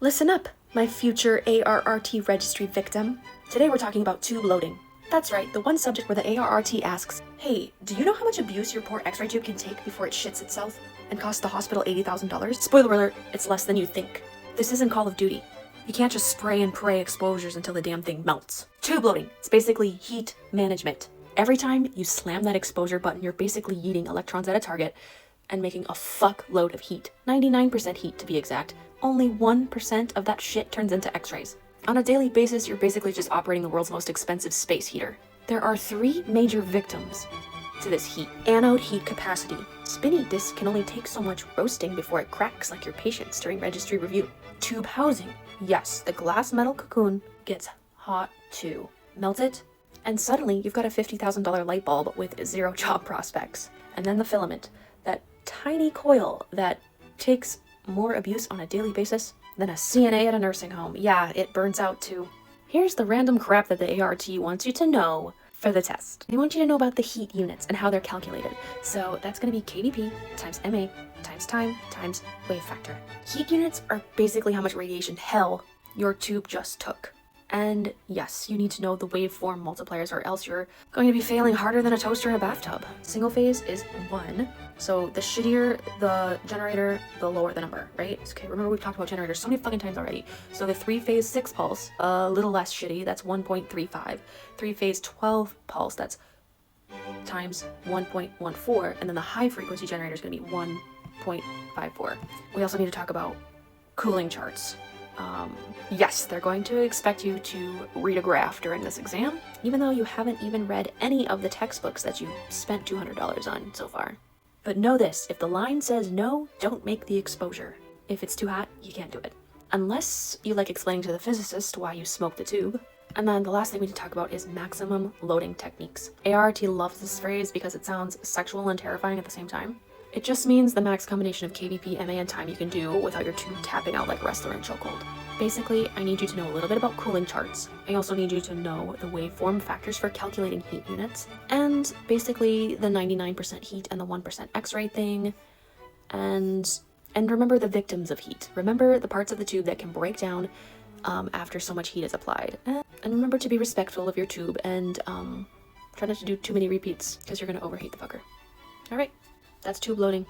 Listen up, my future ARRT registry victim. Today we're talking about tube loading. That's right, the one subject where the ARRT asks, hey, do you know how much abuse your poor x-ray tube can take before it shits itself and costs the hospital $80,000? Spoiler alert, it's less than you think. This isn't Call of Duty. You can't just spray and pray exposures until the damn thing melts. Tube loading, it's basically heat management. Every time you slam that exposure button, you're basically yeeting electrons at a target and making a fuckload of heat. 99% heat to be exact. Only 1% of that shit turns into x-rays. On a daily basis, you're basically just operating the world's most expensive space heater. There are three major victims to this heat. Anode heat capacity. Spinny disk can only take so much roasting before it cracks like your patients during registry review. Tube housing. Yes, the glass metal cocoon gets hot too. Melt it, and suddenly you've got a $50,000 light bulb with zero job prospects. And then the filament. That tiny coil that takes more abuse on a daily basis than a CNA at a nursing home. Yeah, it burns out too. Here's the random crap that the ART wants you to know for the test. They want you to know about the heat units and how they're calculated. So that's going to be kVp times MA times time times wave factor. Heat units are basically how much radiation hell your tube just took. And yes, you need to know the waveform multipliers or else you're going to be failing harder than a toaster in a bathtub. Single phase is 1. So the shittier the generator, the lower the number, right? Okay, remember we've talked about generators so many fucking times already. So the 3-phase 6 pulse, a little less shitty, that's 1.35. 3-phase 12 pulse, that's times 1.14. And then the high frequency generator is going to be 1.54. We also need to talk about cooling charts. Yes, they're going to expect you to read a graph during this exam, even though you haven't even read any of the textbooks that you spent $200 on so far. But know this, if the line says no, don't make the exposure. If it's too hot, you can't do it. Unless you like explaining to the physicist why you smoked the tube. And then the last thing we need to talk about is maximum loading techniques. ART loves this phrase because it sounds sexual and terrifying at the same time. It just means the max combination of kVp, MA, and time you can do without your tube tapping out like a wrestler in chokehold. Basically, I need you to know a little bit about cooling charts. I also need you to know the waveform factors for calculating heat units, and basically the 99% heat and the 1% X-ray thing, and remember the victims of heat. Remember the parts of the tube that can break down after so much heat is applied. And remember to be respectful of your tube and try not to do too many repeats because you're going to overheat the fucker. Alright. That's tube loading.